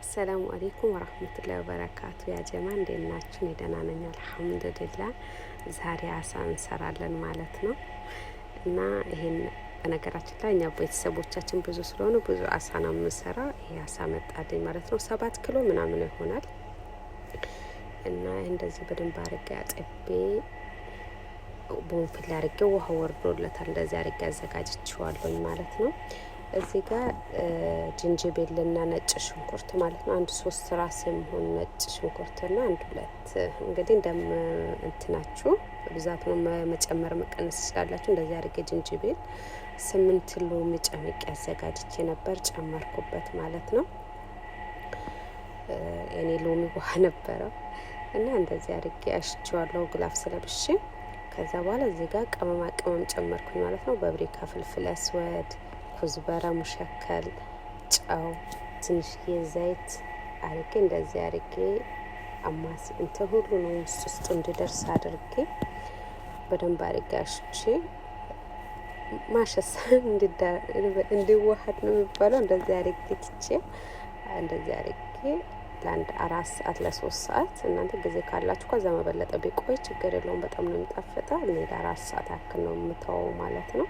አሰላሙ አለይኩም ወራህመቱላሂ ወበረካቱ። ያ ጀማ እንዴት ናችሁ? እኔ ደህና ነኝ አልሐምዱሊላህ። ዛሬ አሳ እንሰራለን ማለት ነው እና ይሄን በነገራችን ላይ እኛ ቤተሰቦቻችን ብዙ ስለሆኑ ብዙ አሳ ነው የምንሰራው። ይሄ አሳ መጣልኝ ማለት ነው 7 ኪሎ ምናምን ይሆናል እና እንደዚህ በደንብ አድርጌ አጥቤ ቦንፊል አድርጌ ውሃ ወርዶለታል። እንደዚህ አድርጌ አዘጋጅቼዋለሁ ማለት ነው። እዚህ ጋር ጅንጅብልና ነጭ ሽንኩርት ማለት ነው። አንድ 3 ራስ የሚሆን ነጭ ሽንኩርትና አንድ 2 እንግዲህ እንደም እንትናችሁ ብዛት ነው መጨመር መቀነስ ትችላላችሁ። እንደዚህ አድርጌ ጅንጅብል 8 ሎሚ ጨምቄ አዘጋጅቼ ነበር ጨመርኩበት ማለት ነው። እኔ ሎሚ ውሃ ነበረው እና እንደዚህ አድርጌ አሽቼዋለሁ ግላፍስ ለብሼ። ከዛ በኋላ እዚህ ጋር ቅመማ ቅመም ጨመርኩኝ ማለት ነው። በብሪካ ፍልፍል አስወድ፣ ኩዝበራ፣ ሙሸከል፣ ጨው፣ ትንሽዬ ዘይት አድርጌ እንደዚህ አድርጌ አማስ እንትን ሁሉ ነው ውስጥ እንዲደርስ አድርጌ በደንብ አድርጌ አሽቼ ማሸሳ እንዲዋሃድ ነው የሚባለው። እንደዚህ አድርጌ ትቼ እንደዚህ አድርጌ ለአንድ 4 ሰዓት ለ3 ሰዓት እናንተ ጊዜ ካላችሁ ከዛ መበለጠ ቢቆይ ችግር የለውም። በጣም ነው የሚጣፍጠው። እኔ ለ4 ሰዓት ያክል ነው የምተወው ማለት ነው።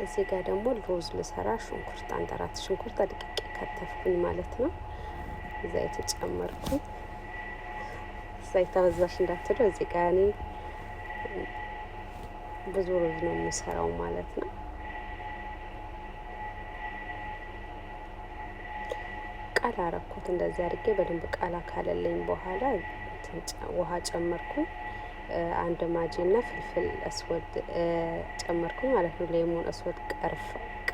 እዚህ ጋር ደግሞ ሩዝ ልሰራ ሽንኩርት 4 ሽንኩርት አድቅቄ ከተፍኩኝ ማለት ነው። ዘይት ጨመርኩኝ። ዘይት አበዛሽ እንዳትሉ። እዚህ ጋር እኔ ብዙ ሩዝ ነው የምሰራው ማለት ነው። ቃል አረኩት እንደዚህ አድርጌ በደንብ ቃላ ካለልኝ በኋላ ውሃ ጨመርኩኝ። አንድ ማጂና ፍልፍል አስወድ ጨመርኩኝ ማለት ነው። ሌሞን አስወድ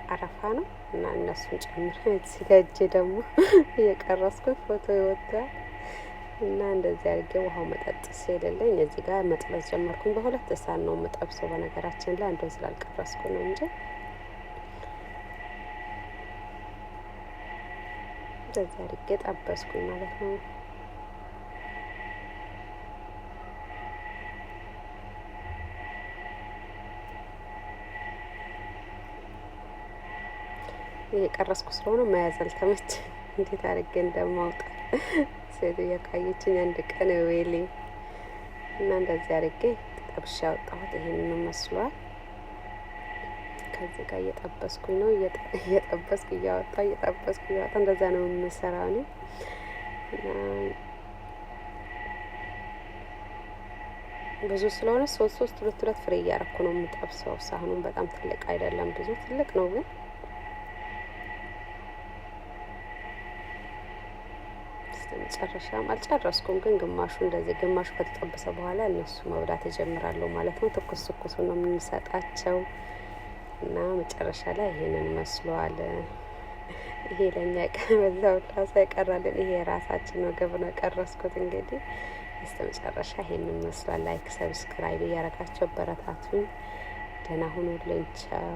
ቀረፋ ነው እና እነሱን ጨምሬ ሲጋጅ ደግሞ እየቀረስኩኝ ፎቶ ይወጣል እና እንደዚህ አድርጌ ውሃው መጠጥ ሲልልኝ እዚህ ጋር መጥበስ ጀመርኩኝ። በሁለት እሳት ነው የምጠብሰው በነገራችን ላይ አንዱን ስላልቀረስኩ ነው እንጂ እንደዚህ አድርጌ ጠበስኩኝ ማለት ነው። እየቀረስኩ ስለሆነ መያዝ አልተመቸኝ። እንዴት አድርጌ እንደማውጣ ሴትዮ ካየችኝ አንድ ቀን ወይሌ እና እንደዚህ አድርጌ ጠብሼ አወጣሁት። ይሄንን መስሏል። ከዚህ ጋር እየጠበስኩኝ ነው እየጠበስኩ እያወጣ እንደዛ ነው የምሰራው ነው እና ብዙ ስለሆነ 3 ፍሬ እያረኩ ነው የምጠብሰው። ሳህኑን በጣም ትልቅ አይደለም፣ ብዙ ትልቅ ነው ግን መጨረሻም አልጨረስኩም ግን ግማሹ እንደዚህ ግማሹ ከተጠበሰ በኋላ እነሱ መብላት ይጀምራሉ ማለት ነው። ትኩስ ነው የምንሰጣቸው እና መጨረሻ ላይ ይሄንን መስሏል። ይሄ ለኛ በዛው ታሳ ይቀራልን። ይሄ ራሳችን ነው ገብነ ቀረስኩት። እንግዲህ እስከ መጨረሻ ይሄንን መስሏል። ላይክ ሰብስክራይብ እያረጋችሁ በረታቱኝ። ደህና ሁኑልኝ። ቻው